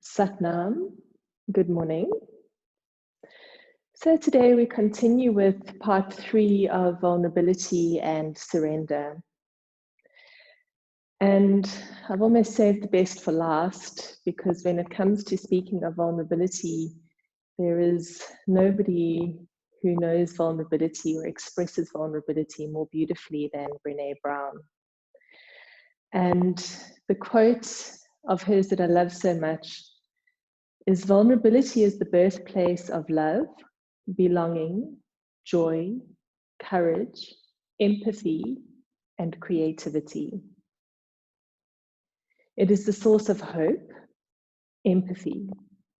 Satnam, good morning. So today we continue with part 3 of vulnerability and surrender. And I've almost saved the best for last, because when it comes to speaking of vulnerability, there is nobody who knows vulnerability or expresses vulnerability more beautifully than Brené Brown. And the quote of hers that I love so much is, "Vulnerability is the birthplace of love, belonging, joy, courage, empathy, and creativity. It is the source of hope, empathy,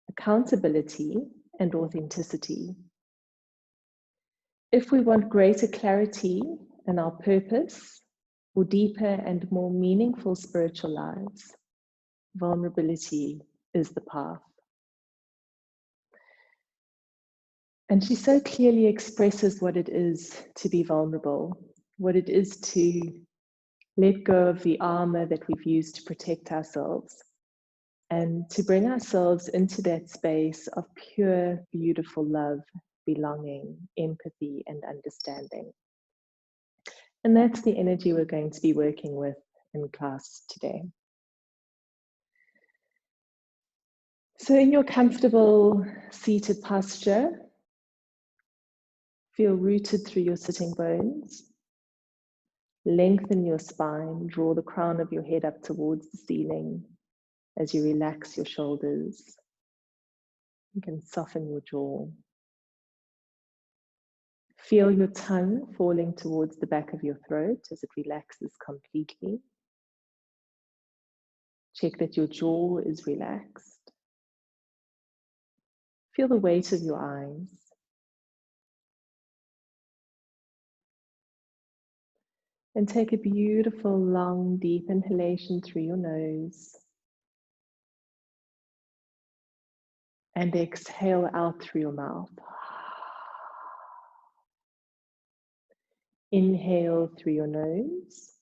accountability, and authenticity. If we want greater clarity in our purpose or deeper and more meaningful spiritual lives, vulnerability is the path." And she so clearly expresses what it is to be vulnerable, what it is to let go of the armor that we've used to protect ourselves, and to bring ourselves into that space of pure, beautiful love, belonging, empathy, and understanding. And that's the energy we're going to be working with in class today. So in your comfortable seated posture, feel rooted through your sitting bones. Lengthen your spine, draw the crown of your head up towards the ceiling as you relax your shoulders. You can soften your jaw. Feel your tongue falling towards the back of your throat as it relaxes completely. Check that your jaw is relaxed. Feel the weight of your eyes. And take a beautiful, long, deep inhalation through your nose. And exhale out through your mouth. Inhale through your nose.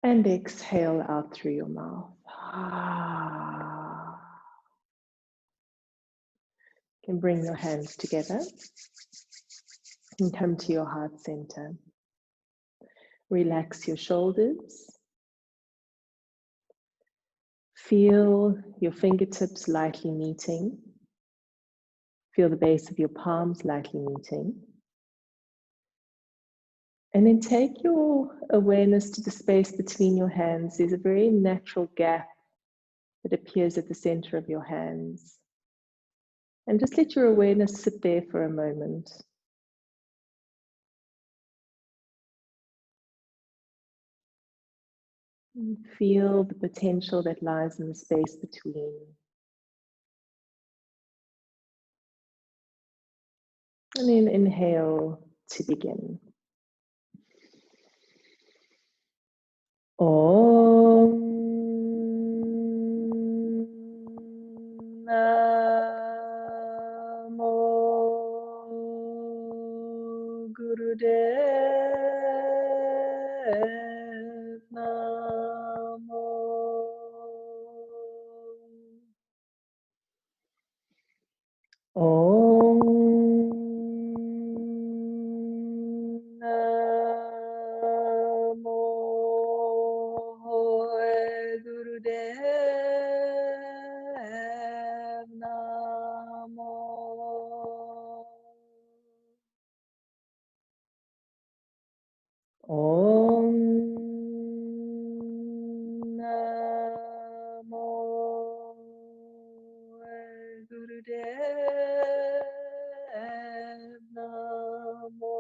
And exhale out through your mouth. You can bring your hands together and come to your heart center. Relax your shoulders. Feel your fingertips lightly meeting. Feel the base of your palms lightly meeting. And then take your awareness to the space between your hands. There's a very natural gap that appears at the center of your hands. And just let your awareness sit there for a moment. And feel the potential that lies in the space between. And then inhale to begin. Om Namo Gurudev Namo. Om Namo Gurudev Namo. Om Namo Gurudev Namo.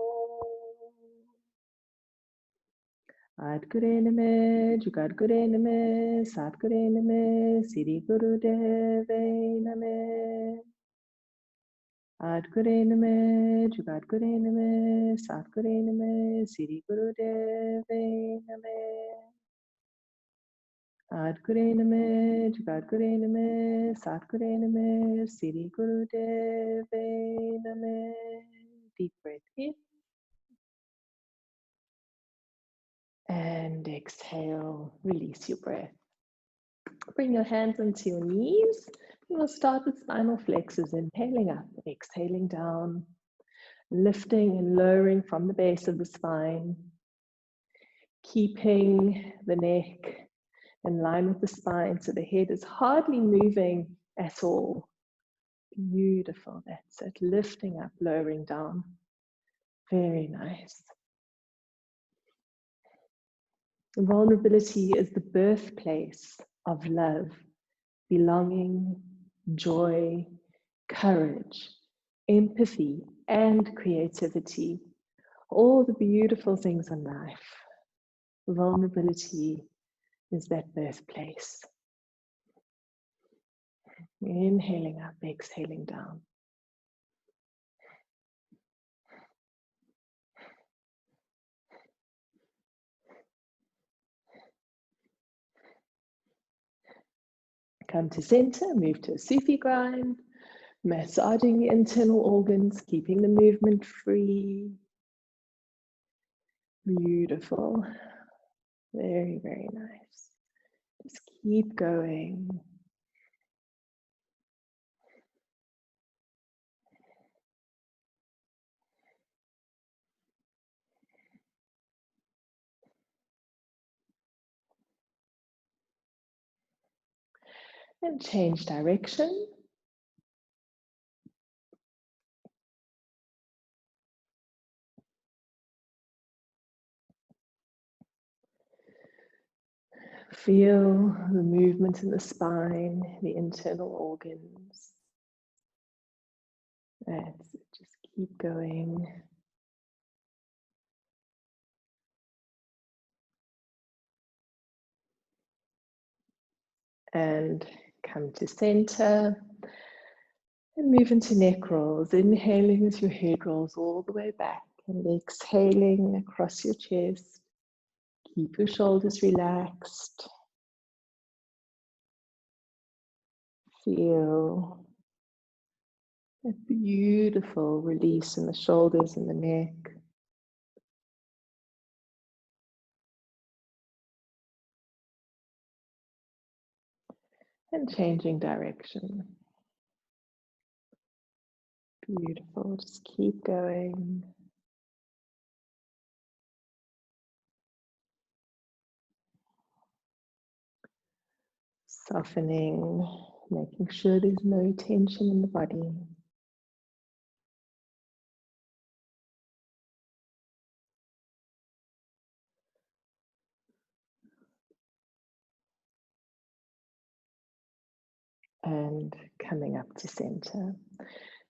Adgure Name, Jugadgure Name, Satgure Name, Siri Gurudeve Name. Adgure Name, Jugadgure Name, Satgure Name, Siri Gurudeve Name. Adgure Name, Jugadgure Name, Satgure Name, Siri Gurudeve Name. Deep breath in. And exhale, release your breath. Bring your hands onto your knees. We'll start with spinal flexors, inhaling up, exhaling down, lifting and lowering from the base of the spine, keeping the neck in line with the spine so the head is hardly moving at all. Beautiful, that's it. Lifting up, lowering down. Very nice. Vulnerability is the birthplace of love, belonging, joy, courage, empathy, and creativity. All the beautiful things in life. Vulnerability is that birthplace. Inhaling up, exhaling down. Come to center, move to a Sufi grind, massaging the internal organs, keeping the movement free. Beautiful. Very, very nice. Just keep going. And change direction. Feel the movement in the spine, the internal organs. That's it. Just keep going. And come to center. And move into neck rolls. Inhaling as your head rolls all the way back. And exhaling across your chest. Keep your shoulders relaxed. Feel a beautiful release in the shoulders and the neck. And changing direction. Beautiful, just keep going. Softening, making sure there's no tension in the body. And coming up to center.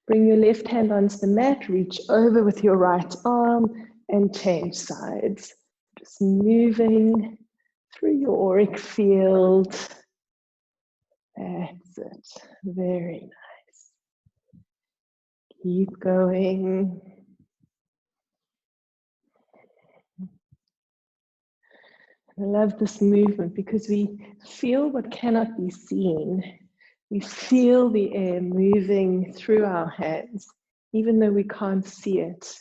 Bring your left hand onto the mat, reach over with your right arm and change sides. Just moving through your auric field. That's it. Very nice. Keep going. I love this movement because we feel what cannot be seen. We feel the air moving through our hands, even though we can't see it.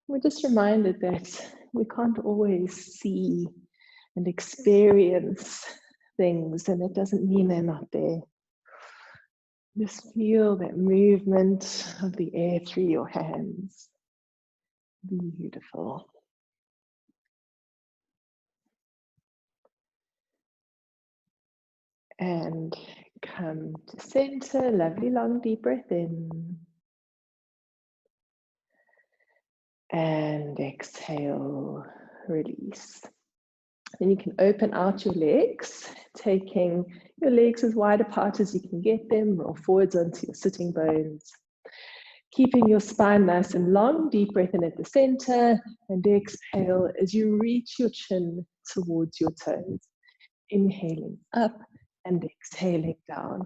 We're just reminded that we can't always see and experience things, and it doesn't mean they're not there. Just feel that movement of the air through your hands. Beautiful. And come to center, lovely long deep breath in. And exhale, release. Then you can open out your legs, taking your legs as wide apart as you can get them, roll forwards onto your sitting bones. Keeping your spine nice and long, deep breath in at the center, and exhale as you reach your chin towards your toes. Inhaling up and exhaling down.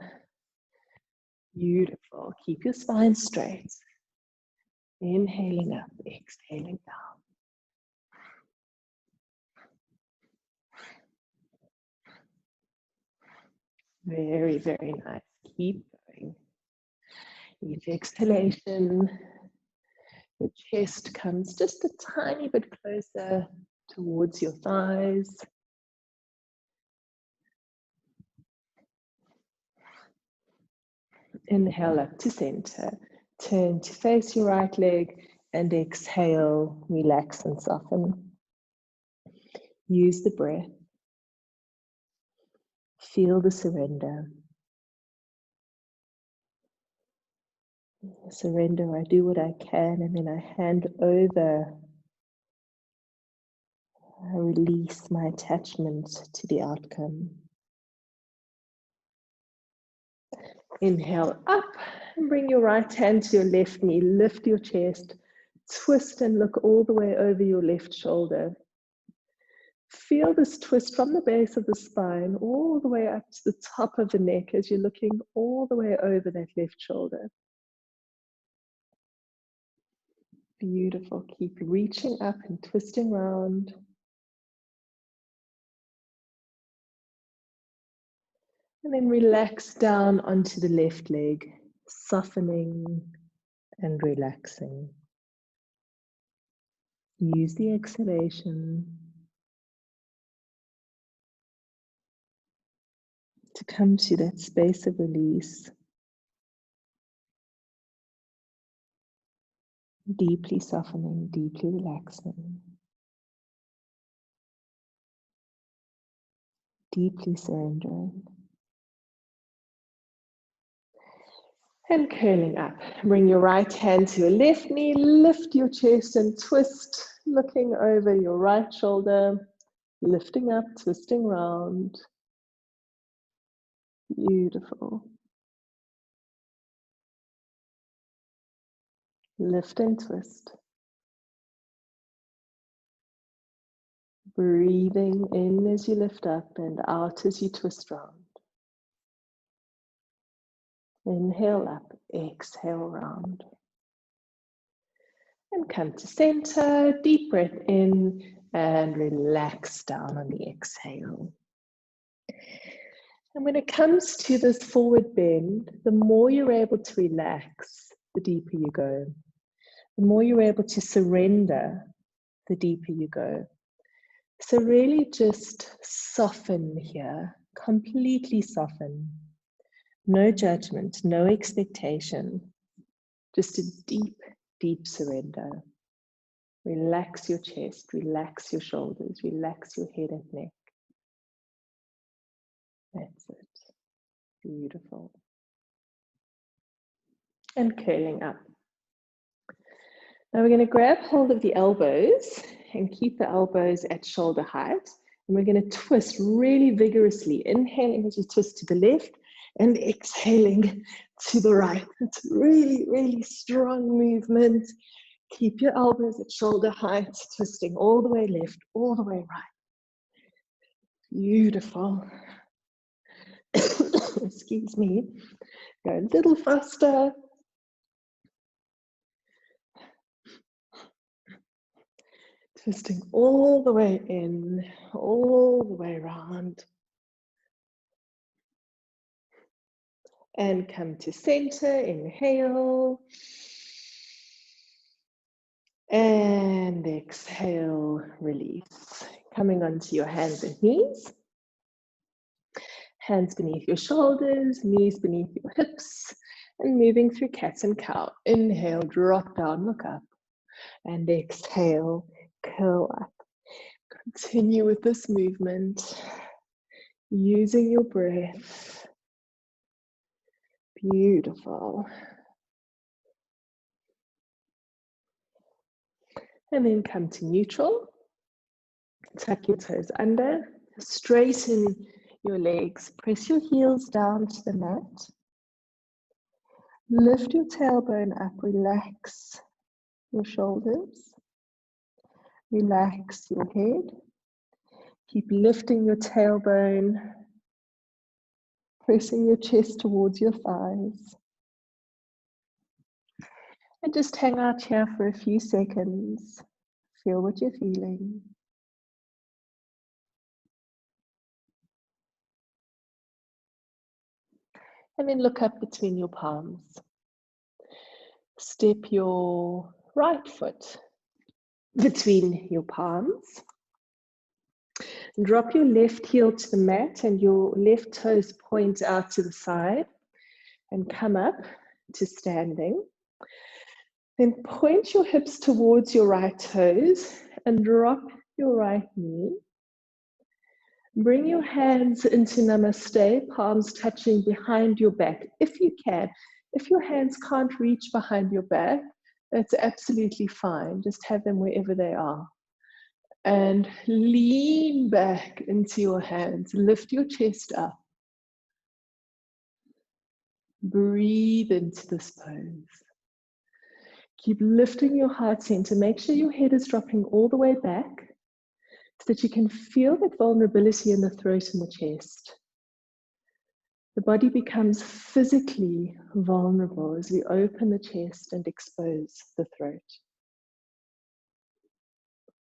Beautiful. Keep your spine straight. Inhaling up, exhaling down. Very, very nice. Keep going. Each exhalation, your chest comes just a tiny bit closer towards your thighs. Inhale up to center. Turn to face your right leg and exhale, relax and soften. Use the breath. Feel the surrender. Surrender, I do what I can, and then I hand over. I release my attachment to the outcome. Inhale up and bring your right hand to your left knee. Lift your chest, twist and look all the way over your left shoulder. Feel this twist from the base of the spine all the way up to the top of the neck as you're looking all the way over that left shoulder. Beautiful. Keep reaching up and twisting round. And then relax down onto the left leg, softening and relaxing. Use the exhalation to come to that space of release. Deeply softening, deeply relaxing. Deeply surrendering. And curling up. Bring your right hand to your left knee, lift your chest and twist, looking over your right shoulder, lifting up, twisting round. Beautiful. Lift and twist. Breathing in as you lift up and out as you twist round. Inhale up, exhale round. And come to center, deep breath in and relax down on the exhale. And when it comes to this forward bend, the more you're able to relax, the deeper you go. The more you're able to surrender, the deeper you go. So really just soften here, completely soften. No judgment, no expectation, just a deep, deep surrender. Relax your chest, relax your shoulders, relax your head and neck. That's it. Beautiful. And curling up. Now we're going to grab hold of the elbows and keep the elbows at shoulder height. And we're going to twist really vigorously, inhaling as you twist to the left and exhaling to the right. It's really, really strong movement. Keep your elbows at shoulder height, twisting all the way left, all the way right. Beautiful. Excuse me. Go a little faster. Twisting all the way in, all the way around. And come to center, inhale. And exhale, release. Coming onto your hands and knees. Hands beneath your shoulders, knees beneath your hips. And moving through cat and cow. Inhale, drop down, look up. And exhale, curl up. Continue with this movement, using your breath. Beautiful. And then come to neutral. Tuck your toes under. Straighten your legs. Press your heels down to the mat. Lift your tailbone up. Relax your shoulders. Relax your head. Keep lifting your tailbone. Pressing your chest towards your thighs. And just hang out here for a few seconds. Feel what you're feeling. And then look up between your palms. Step your right foot between your palms. Drop your left heel to the mat and your left toes point out to the side. and come up to standing. Then point your hips towards your right toes and drop your right knee. Bring your hands into Namaste, palms touching behind your back, if you can. If your hands can't reach behind your back, that's absolutely fine. Just have them wherever they are. And lean back into your hands. Lift your chest up. Breathe into this pose. Keep lifting your heart center. Make sure your head is dropping all the way back so that you can feel that vulnerability in the throat and the chest. The body becomes physically vulnerable as we open the chest and expose the throat.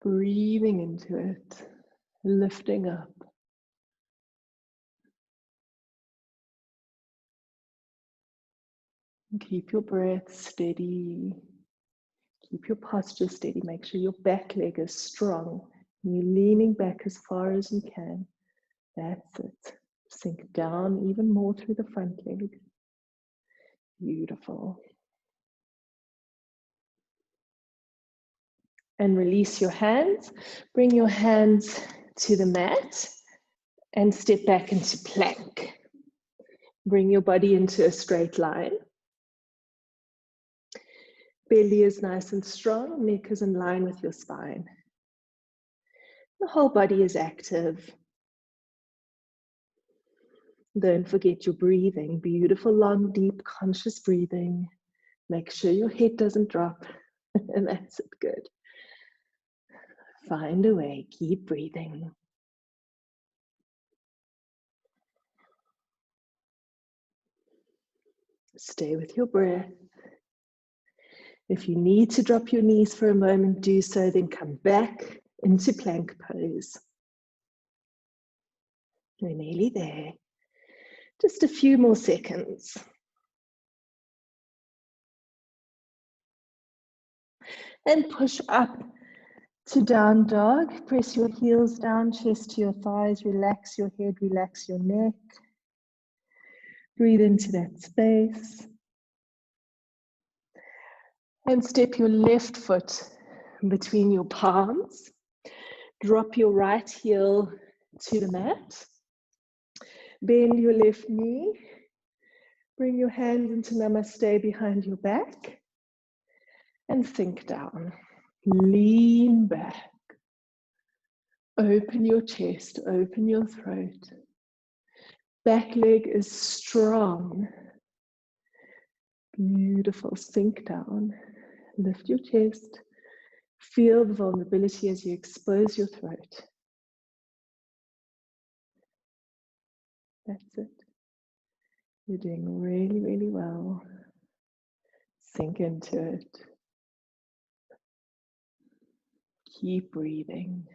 Breathing into it, lifting up. Keep your breath steady. Keep your posture steady. Make sure your back leg is strong. You're leaning back as far as you can. That's it. Sink down even more through the front leg. Beautiful. And release your hands. Bring your hands to the mat and step back into plank. Bring your body into a straight line. Belly is nice and strong. Neck is in line with your spine. The whole body is active. Don't forget your breathing. Beautiful, long, deep, conscious breathing. Make sure your head doesn't drop. And that's it, good. Find a way, keep breathing. Stay with your breath. If you need to drop your knees for a moment, do so, then come back into plank pose. We're nearly there. Just a few more seconds. And push up to down dog. Press your heels down, chest to your thighs. Relax your head, relax your neck. Breathe into that space. And step your left foot between your palms. Drop your right heel to the mat. Bend your left knee. Bring your hands into Namaste behind your back. And sink down. Lean back. Open your chest, open your throat. Back leg is strong. Beautiful. Sink down. Lift your chest. Feel the vulnerability as you expose your throat. That's it. You're doing really, really well. Sink into it. Keep breathing.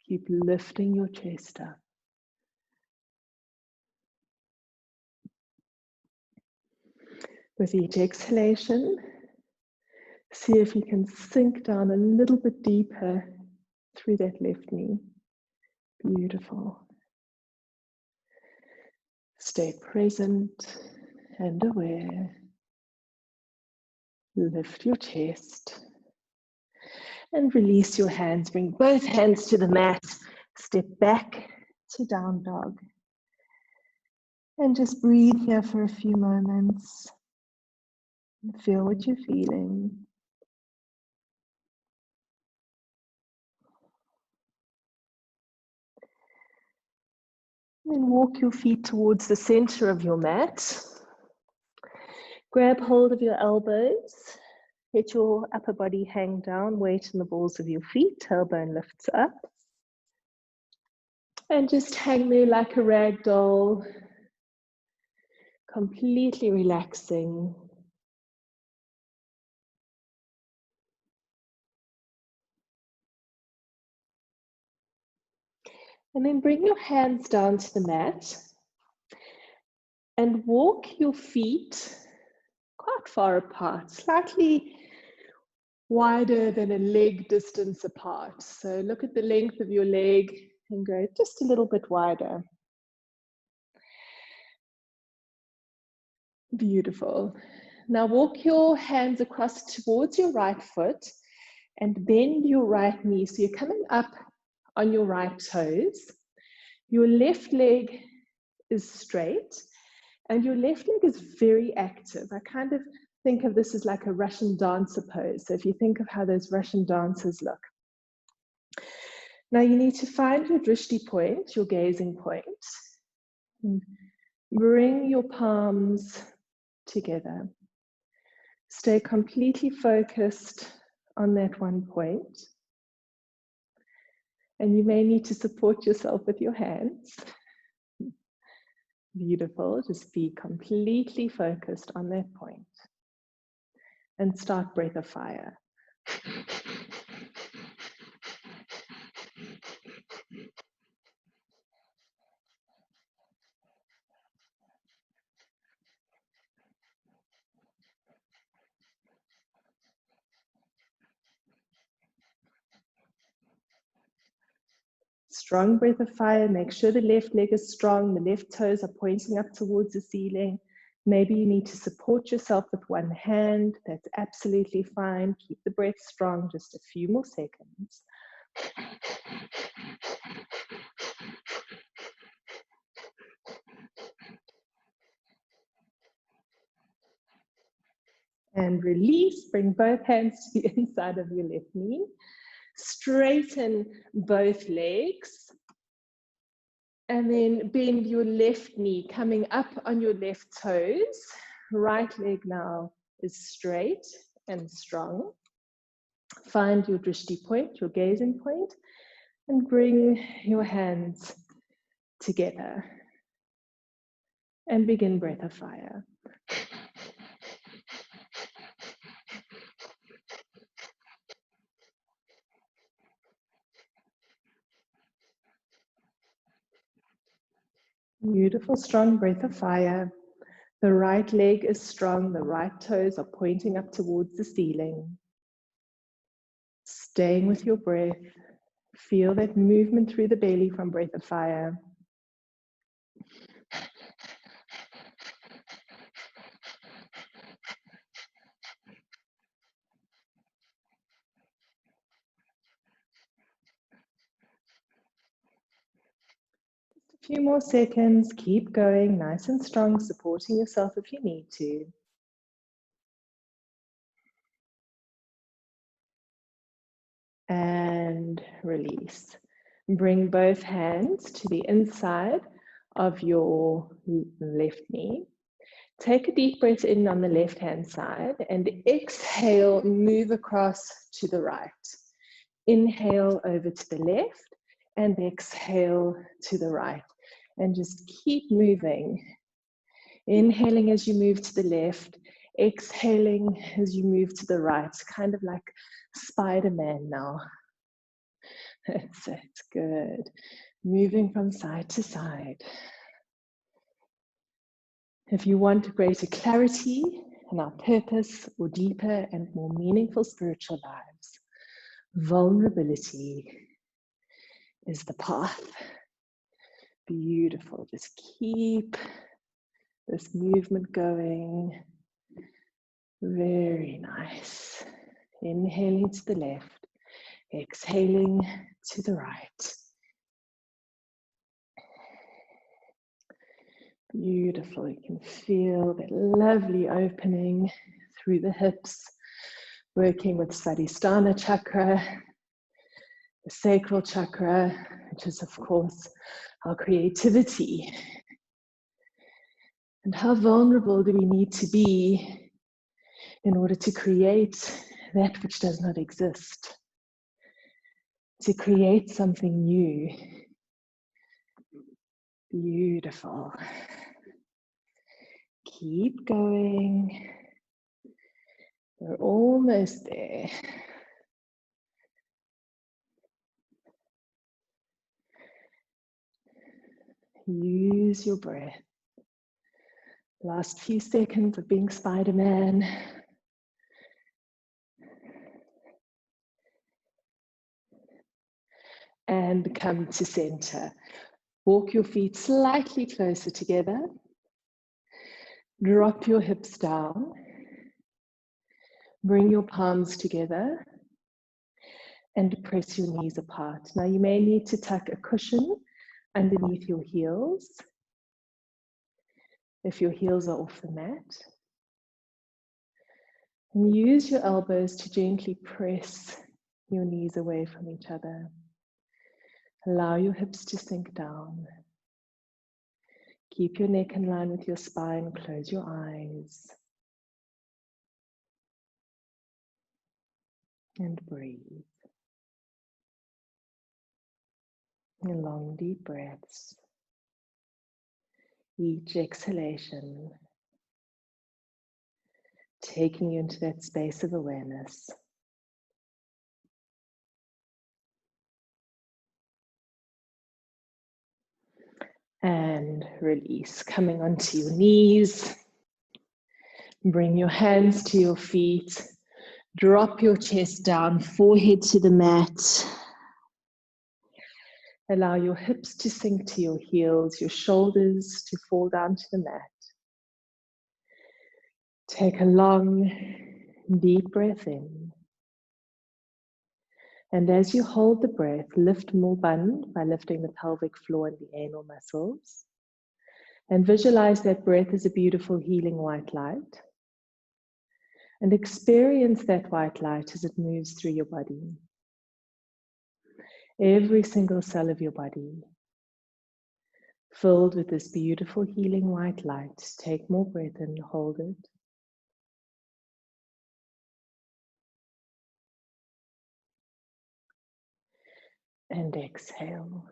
Keep lifting your chest up. With each exhalation, see if you can sink down a little bit deeper through that left knee. Beautiful. Stay present and aware. Lift your chest and release your hands. Bring both hands to the mat. Step back to down dog. And just breathe here for a few moments. Feel what you're feeling. Then walk your feet towards the center of your mat. Grab hold of your elbows. Let your upper body hang down. Weight in the balls of your feet. Tailbone lifts up. And just hang there like a rag doll. Completely relaxing. And then bring your hands down to the mat and walk your feet quite far apart, slightly wider than a leg distance apart. So look at the length of your leg and go just a little bit wider. Beautiful. Now walk your hands across towards your right foot and bend your right knee. So you're coming up on your right toes. Your left leg is straight and your left leg is very active. I kind of think of this as like a Russian dancer pose. So if you think of how those Russian dancers look. Now you need to find your drishti point, your gazing point. And bring your palms together. Stay completely focused on that one point. And you may need to support yourself with your hands. Beautiful. Just be completely focused on that point. And start breath of fire. Strong breath of fire. Make sure the left leg is strong. The left toes are pointing up towards the ceiling. Maybe you need to support yourself with one hand. That's absolutely fine. Keep the breath strong. Just a few more seconds. And release. Bring both hands to the inside of your left knee. Straighten both legs. And then bend your left knee, coming up on your left toes. Right leg now is straight and strong. Find your drishti point, your gazing point, and bring your hands together. And begin breath of fire. Beautiful, strong breath of fire. The right leg is strong. The right toes are pointing up towards the ceiling. Staying with your breath. Feel that movement through the belly from breath of fire. A few more seconds. Keep going, nice and strong, supporting yourself if you need to. And release. Bring both hands to the inside of your left knee. Take a deep breath in on the left hand side and exhale, move across to the right. Inhale over to the left and exhale to the right. And just keep moving. Inhaling as you move to the left, exhaling as you move to the right, kind of like Spider-Man now. That's it, good. Moving from side to side. If you want greater clarity in our purpose or deeper and more meaningful spiritual lives, vulnerability is the path. Beautiful, just keep this movement going. Very nice. Inhaling to the left, exhaling to the right. Beautiful. You can feel that lovely opening through the hips, working with Svadhisthana chakra, the sacral chakra, which is, of course, our creativity. And how vulnerable do we need to be in order to create that which does not exist? To create something new. Beautiful. Keep going. We're almost there. Use your breath. Last few seconds of being Spider-Man. And come to center. Walk your feet slightly closer together. Drop your hips down. Bring your palms together and press your knees apart. Now you may need to tuck a cushion underneath your heels if your heels are off the mat. And use your elbows to gently press your knees away from each other. Allow your hips to sink down. Keep your neck in line with your spine. Close your eyes. And breathe. Long, deep breaths. Each exhalation taking you into that space of awareness. And release, coming onto your knees. Bring your hands to your feet. Drop your chest down, forehead to the mat. Allow your hips to sink to your heels, your shoulders to fall down to the mat. Take a long, deep breath in. And as you hold the breath, lift Mulband by lifting the pelvic floor and the anal muscles. And visualize that breath as a beautiful healing white light. And experience that white light as it moves through your body. Every single cell of your body filled with this beautiful healing white light. Take more breath in, hold it. And exhale.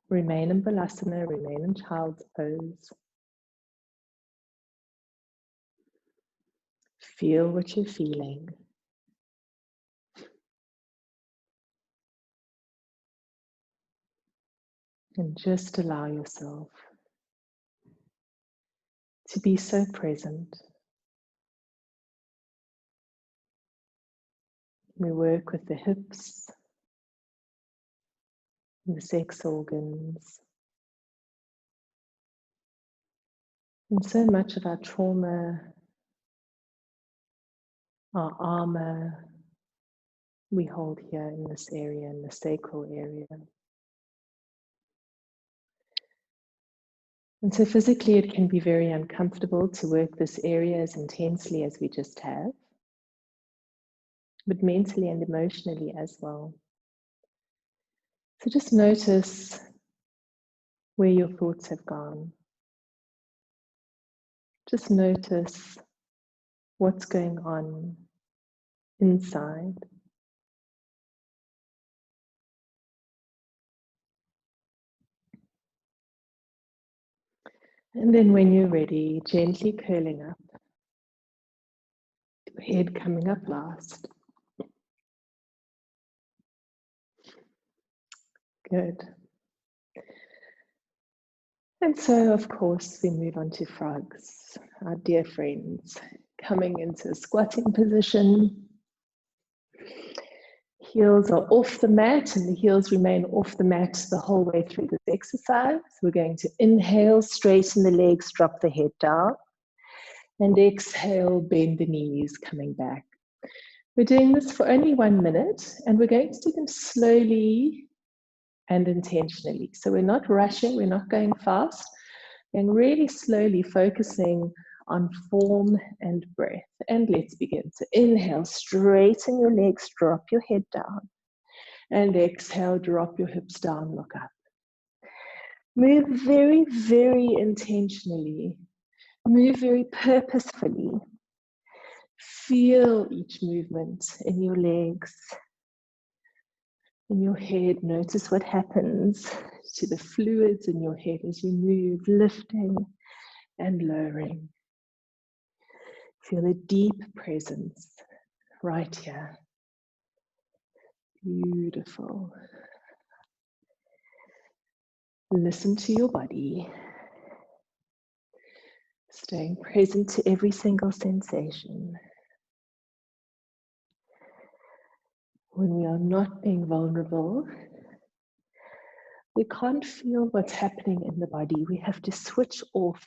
Remain in Balasana, remain in child's pose. Feel what you're feeling. And just allow yourself to be so present. We work with the hips, the sex organs. And so much of our trauma, our armor, we hold here in this area, in the sacral area. And so physically it can be very uncomfortable to work this area as intensely as we just have, but mentally and emotionally as well. So just notice where your thoughts have gone. Just notice what's going on inside. And then when you're ready, gently curling up, your head coming up last. Good. And so, of course, we move on to frogs, our dear friends, coming into a squatting position. Heels are off the mat, and the heels remain off the mat the whole way through this exercise. We're going to inhale, straighten the legs, drop the head down. And exhale, bend the knees, coming back. We're doing this for only 1 minute, and we're going to do them slowly and intentionally. So we're not rushing, we're not going fast, and really slowly focusing on form and breath. And let's begin. So inhale, straighten your legs, drop your head down. And exhale, drop your hips down, look up. Move very, very intentionally. Move very purposefully. Feel each movement in your legs, in your head. Notice what happens to the fluids in your head as you move, lifting and lowering. Feel a deep presence right here. Beautiful. Listen to your body. Staying present to every single sensation. When we are not being vulnerable, we can't feel what's happening in the body. We have to switch off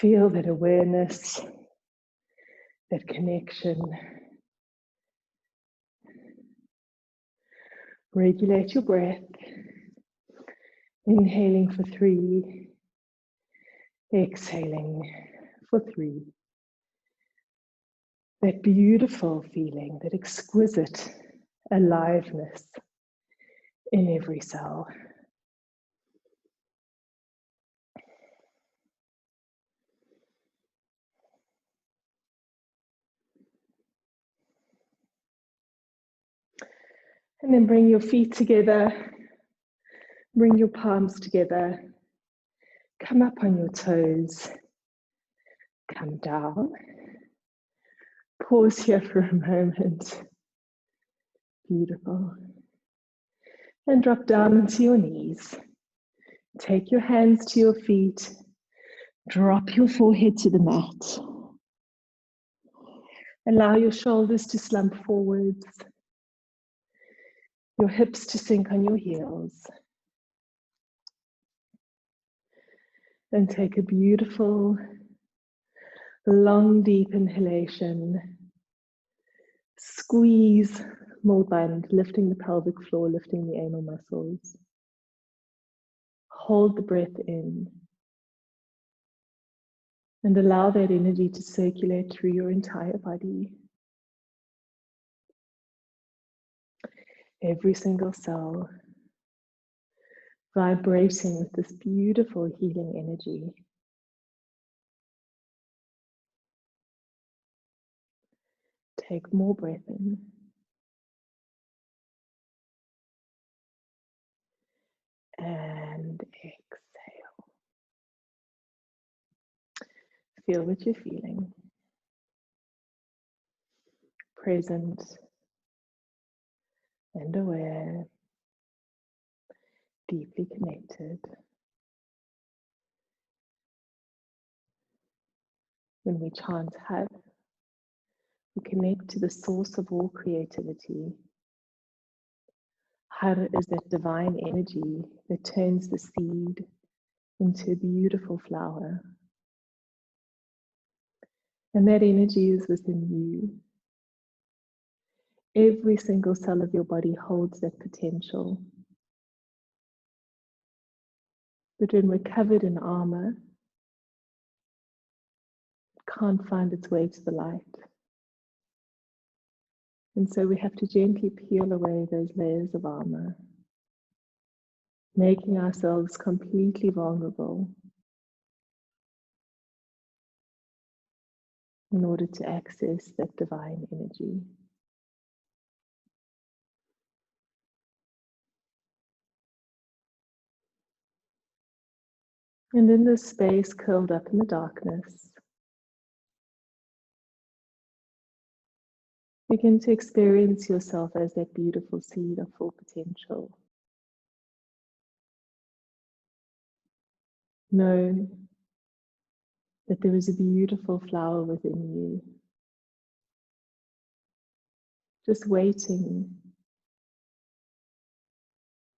Feel that awareness, that connection. Regulate your breath. Inhaling for 3. Exhaling for 3. That beautiful feeling, that exquisite aliveness in every cell. And then bring your feet together, bring your palms together, come up on your toes, come down, pause here for a moment, beautiful, and drop down into your knees. Take your hands to your feet, drop your forehead to the mat, allow your shoulders to slump forwards, your hips to sink on your heels. And take a beautiful, long, deep inhalation. Squeeze more band, lifting the pelvic floor, lifting the anal muscles. Hold the breath in. And allow that energy to circulate through your entire body. Every single cell vibrating with this beautiful healing energy. Take more breath in. And exhale. Feel what you're feeling. Present and aware. Deeply connected. When we chant Har, we connect to the source of all creativity. Har is that divine energy that turns the seed into a beautiful flower. And that energy is within you. Every single cell of your body holds that potential. But when we're covered in armor, it can't find its way to the light. And so we have to gently peel away those layers of armor, making ourselves completely vulnerable in order to access that divine energy. And in this space, curled up in the darkness, begin to experience yourself as that beautiful seed of full potential. Know that there is a beautiful flower within you, just waiting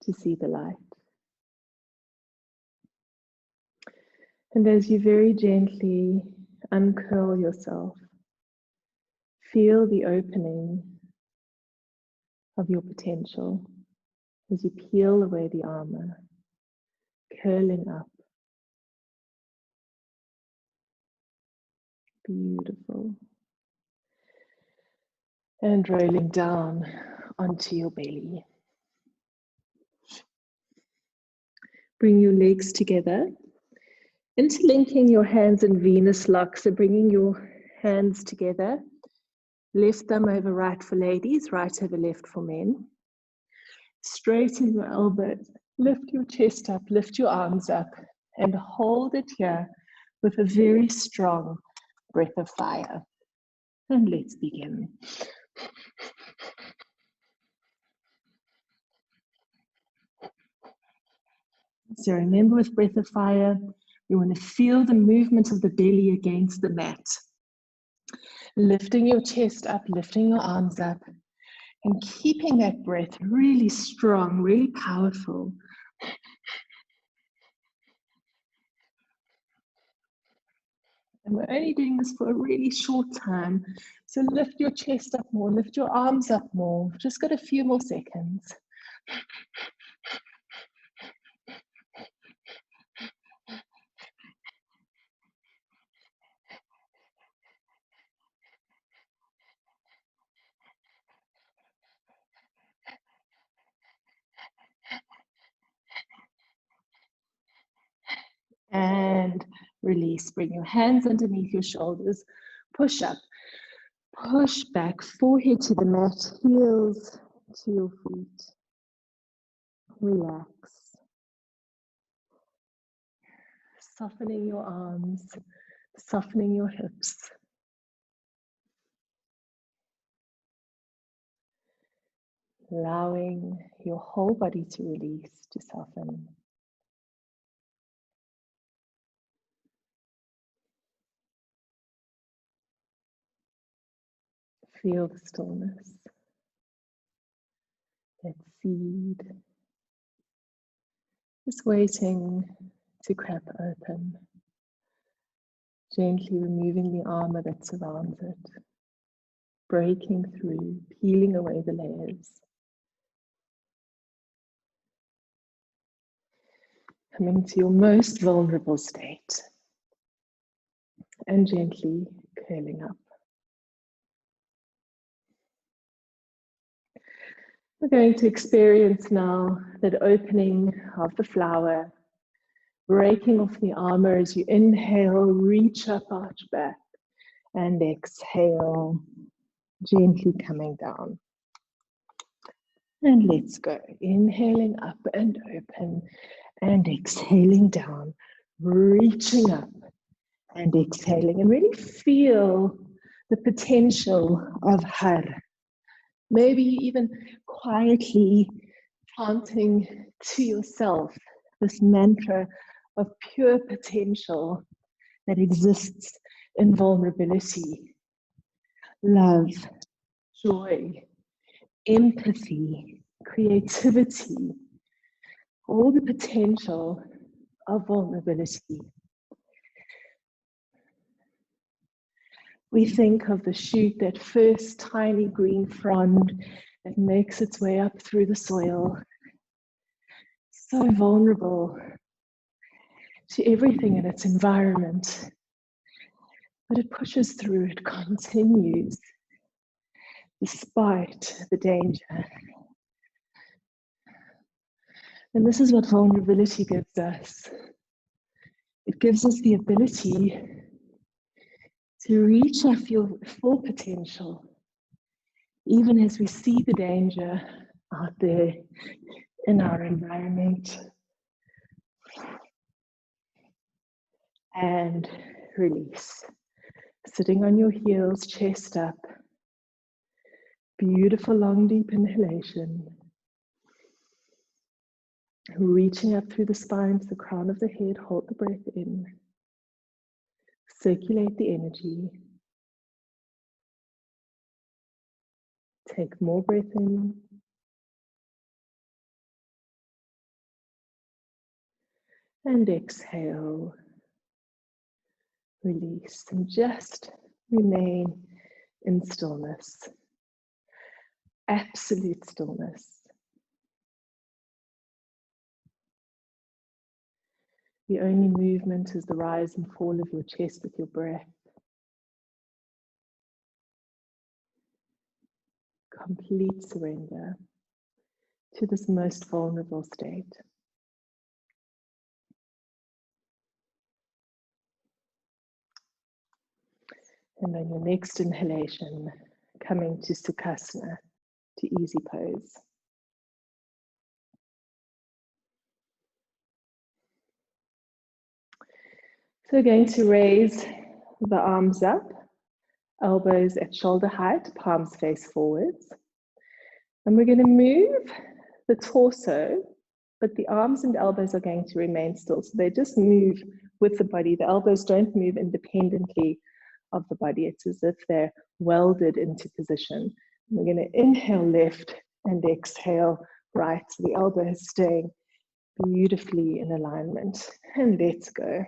to see the light. And as you very gently uncurl yourself, feel the opening of your potential as you peel away the armor, curling up. Beautiful. And rolling down onto your belly. Bring your legs together, interlinking your hands in Venus lock. So bringing your hands together, left thumb over right for ladies, right over left for men. Straighten your elbows, lift your chest up, lift your arms up, and hold it here with a very strong breath of fire. And let's begin. So remember, with breath of fire, you want to feel the movement of the belly against the mat. Lifting your chest up, lifting your arms up, and keeping that breath really strong, really powerful. And we're only doing this for a really short time. So lift your chest up more, lift your arms up more. We've just got a few more seconds. And release. Bring your hands underneath your shoulders. Push up. Push back. Forehead to the mat. Heels to your feet. Relax. Softening your arms. Softening your hips. Allowing your whole body to release, to soften. Feel the stillness. That seed. Just waiting to crack open. Gently removing the armor that surrounds it. Breaking through, peeling away the layers. Coming to your most vulnerable state. And gently curling up. We're going to experience now that opening of the flower, breaking off the armor as you inhale, reach up, arch back, and exhale, gently coming down. And let's go. Inhaling up and open, and exhaling down, reaching up and exhaling, and really feel the potential of Har. Maybe even quietly chanting to yourself this mantra of pure potential that exists in vulnerability, love, joy, empathy, creativity, all the potential of vulnerability. We think of the shoot, that first tiny green frond that makes its way up through the soil. So vulnerable to everything in its environment. But it pushes through, it continues, despite the danger. And this is what vulnerability gives us. It gives us the ability to reach our full potential, even as we see the danger out there in our environment. And release. Sitting on your heels, chest up. Beautiful long deep inhalation. Reaching up through the spine to the crown of the head, hold the breath in. Circulate the energy. Take more breath in. And exhale. Release and just remain in stillness. Absolute stillness. The only movement is the rise and fall of your chest with your breath. Complete surrender to this most vulnerable state. And then your next inhalation, coming to Sukhasana, to easy pose. So we're going to raise the arms up, elbows at shoulder height, palms face forwards. And we're going to move the torso, but the arms and elbows are going to remain still. So they just move with the body. The elbows don't move independently of the body. It's as if they're welded into position. And we're going to inhale left and exhale right. So the elbow is staying beautifully in alignment. And let's go.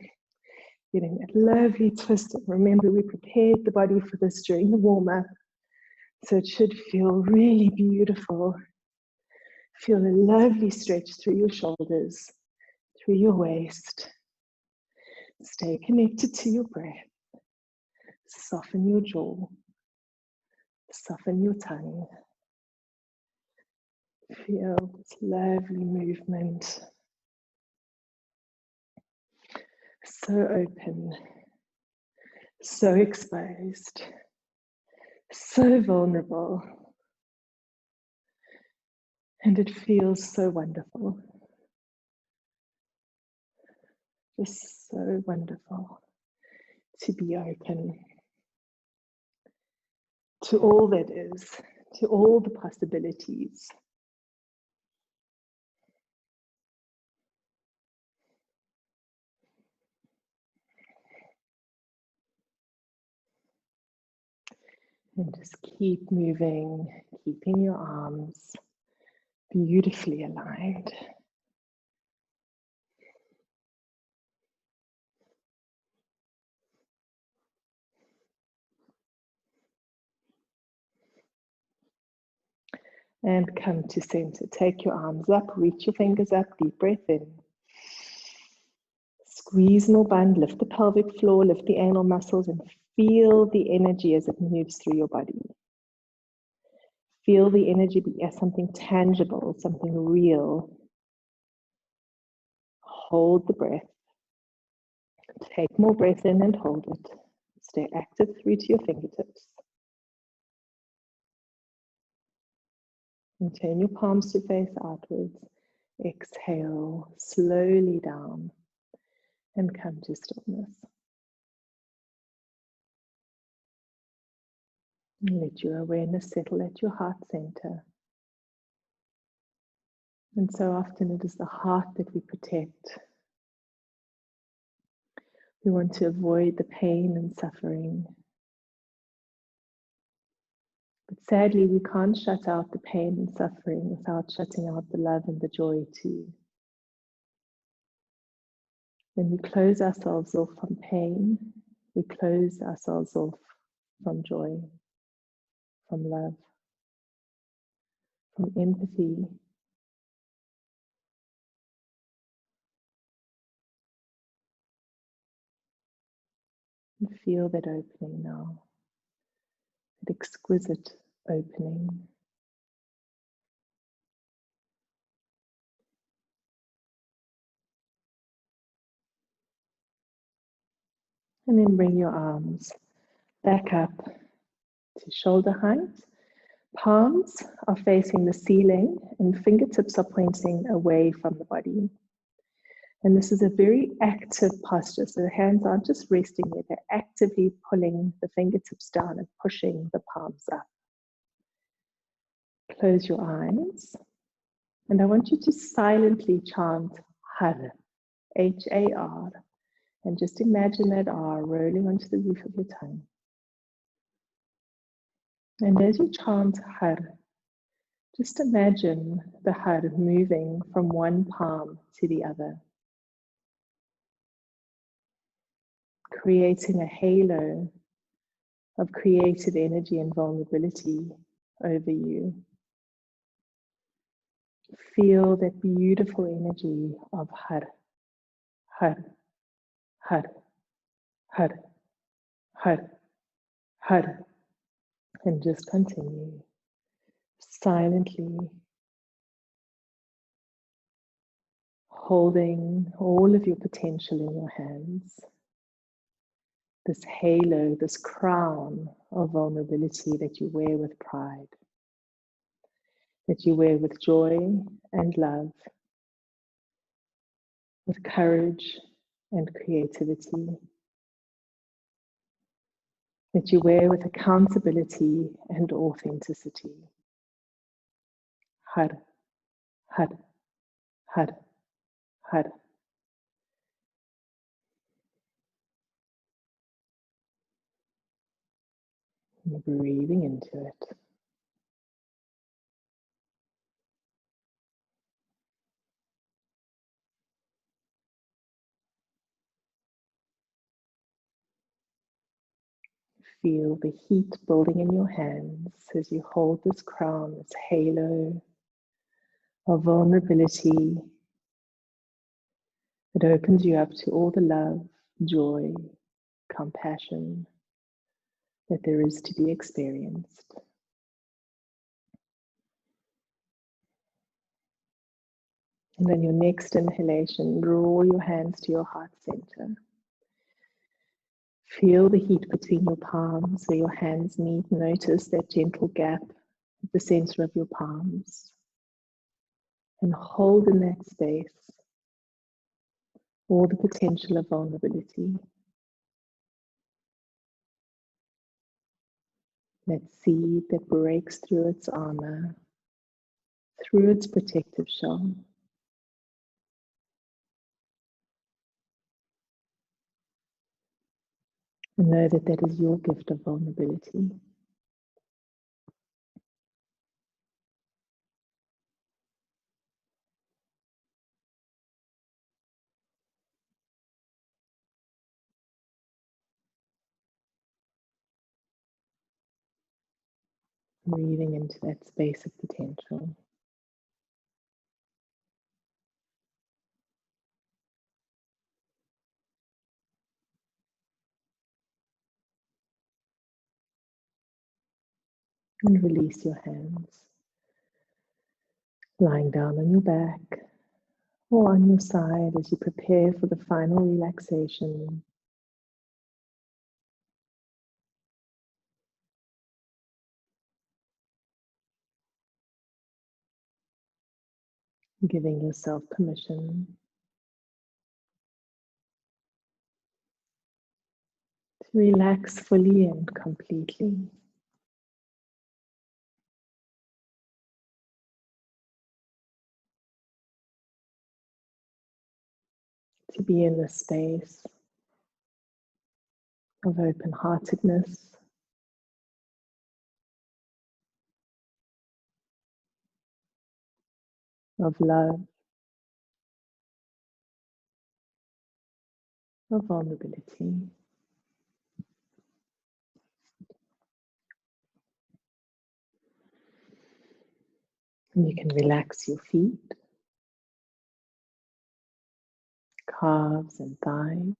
Getting that lovely twist. Remember, we prepared the body for this during the warm-up, so it should feel really beautiful. Feel a lovely stretch through your shoulders, through your waist. Stay connected to your breath. Soften your jaw. Soften your tongue. Feel this lovely movement. So open, so exposed, so vulnerable. And it feels so wonderful. Just so wonderful to be open to all that is, to all the possibilities. And just keep moving, keeping your arms beautifully aligned. And come to center. Take your arms up, reach your fingers up, deep breath in. Squeeze nor bend, lift the pelvic floor, lift the anal muscles, and feel the energy as it moves through your body. Feel the energy be as something tangible, something real. Hold the breath. Take more breath in and hold it. Stay active through to your fingertips. And turn your palms to face outwards. Exhale slowly down and come to stillness. And let your awareness settle at your heart center. And so often it is the heart that we protect. We want to avoid the pain and suffering. But sadly, we can't shut out the pain and suffering without shutting out the love and the joy too. When we close ourselves off from pain, we close ourselves off from joy, from love, from empathy. And feel that opening now, that exquisite opening. And then bring your arms back up to shoulder height. Palms are facing the ceiling and fingertips are pointing away from the body. And this is a very active posture. So the hands aren't just resting there, they're actively pulling the fingertips down and pushing the palms up. Close your eyes. And I want you to silently chant Har, H-A-R. And just imagine that R rolling onto the roof of your tongue. And as you chant Har, just imagine the Har moving from one palm to the other, creating a halo of creative energy and vulnerability over you. Feel that beautiful energy of Har, Har, Har, Har, Har, Har, and just continue silently, holding all of your potential in your hands. This halo, this crown of vulnerability that you wear with pride, that you wear with joy and love, with courage and creativity, that you wear with accountability and authenticity. Har, Har, Har, Har. Breathing into it. Feel the heat building in your hands as you hold this crown, this halo of vulnerability that opens you up to all the love, joy, compassion that there is to be experienced. And then your next inhalation, draw your hands to your heart center. Feel the heat between your palms where your hands meet. Notice that gentle gap at the center of your palms. And hold in that space all the potential of vulnerability. That seed that breaks through its armor, through its protective shell. And know that that is your gift of vulnerability. Breathing into that space of potential. And release your hands. Lying down on your back or on your side as you prepare for the final relaxation. Giving yourself permission to relax fully and completely. To be in the space of open-heartedness, of love, of vulnerability. And you can relax your feet, calves and thighs.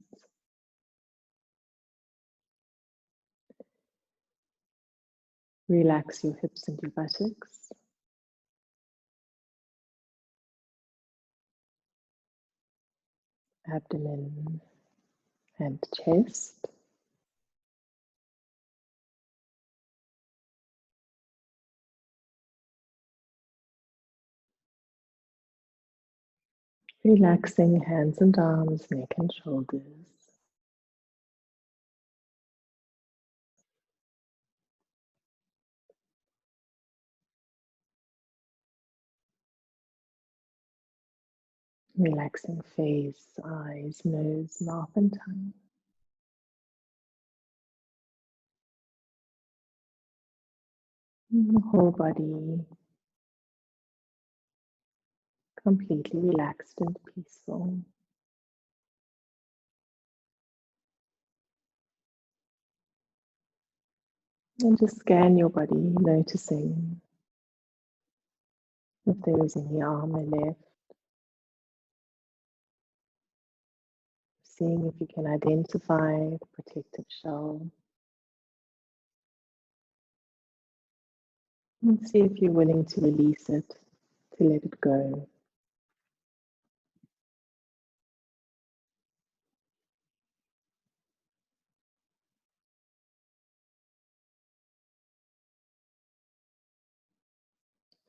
Relax your hips and your buttocks. Abdomen and chest. Relaxing hands and arms, neck and shoulders. Relaxing face, eyes, nose, mouth and tongue. And the whole body completely relaxed and peaceful. And just scan your body, noticing if there is any arm or leg. Seeing if you can identify the protective shell. And see if you're willing to release it, to let it go.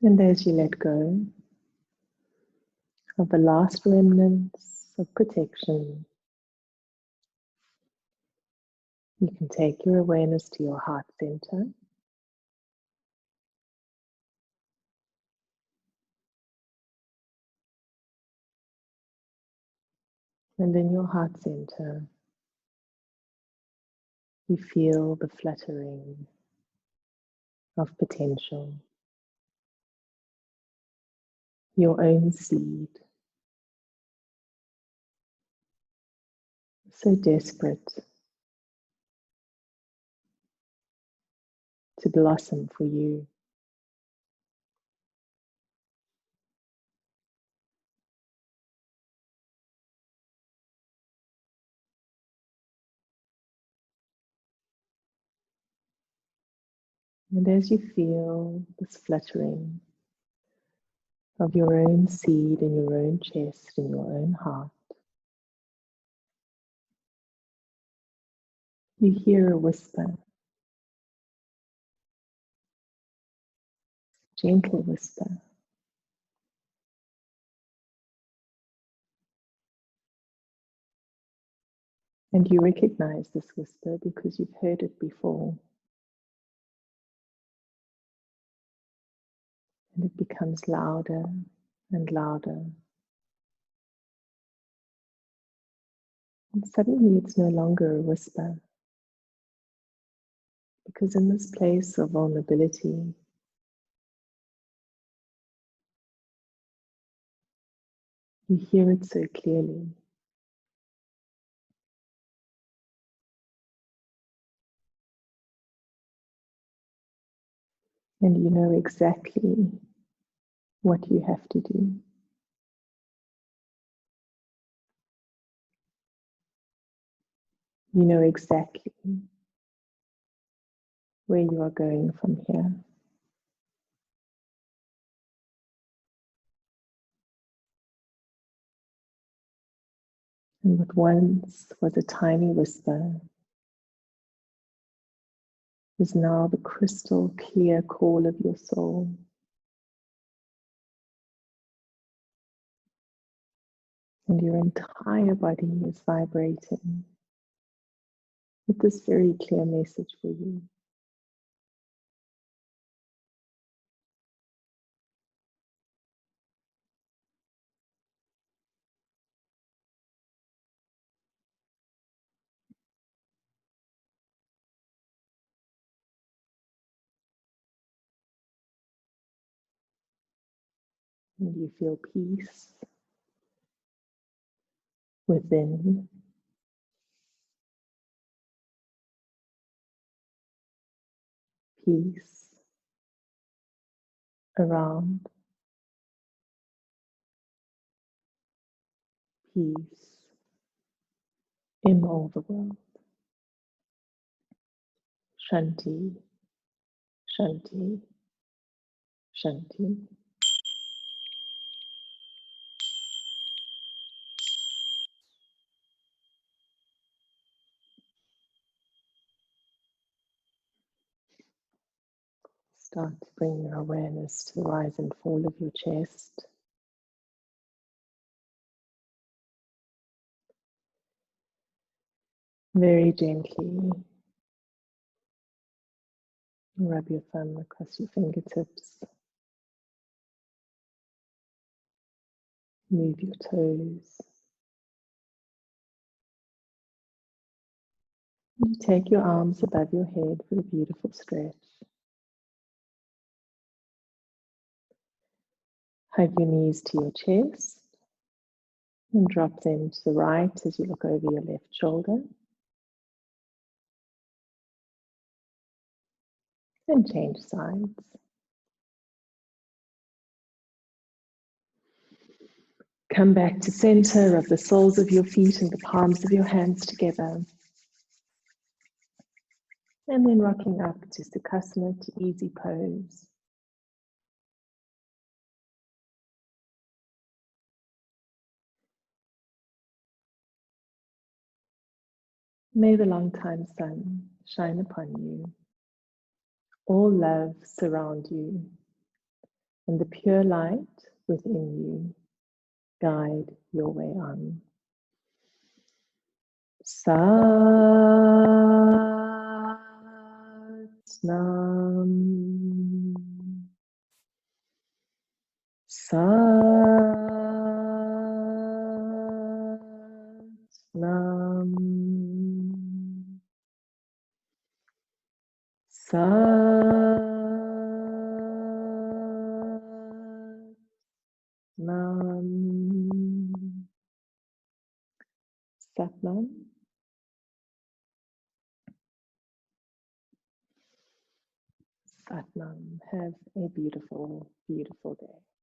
And as you let go of the last remnants of protection, you can take your awareness to your heart center. And in your heart center, you feel the fluttering of potential, your own seed, so desperate to blossom for you. And as you feel this fluttering of your own seed in your own chest, in your own heart, you hear a whisper, gentle whisper. And you recognize this whisper because you've heard it before. And it becomes louder and louder. And suddenly it's no longer a whisper. Because in this place of vulnerability, you hear it so clearly. And you know exactly what you have to do. You know exactly where you are going from here. And what once was a tiny whisper is now the crystal clear call of your soul. And your entire body is vibrating with this very clear message for you. And you feel peace within, peace around, peace in all the world. Shanti, Shanti, Shanti. Start to bring your awareness to the rise and fall of your chest. Very gently, rub your thumb across your fingertips. Move your toes. You take your arms above your head for a beautiful stretch. Hug your knees to your chest and drop them to the right as you look over your left shoulder. And change sides. Come back to center of the soles of your feet and the palms of your hands together. And then rocking up to Sukhasana, to easy pose. May the long-time sun shine upon you. All love surround you. And the pure light within you guide your way on. Sat Nam. Sat Nam. Sat Nam. Sat Nam. Satnam. Have a beautiful, beautiful day.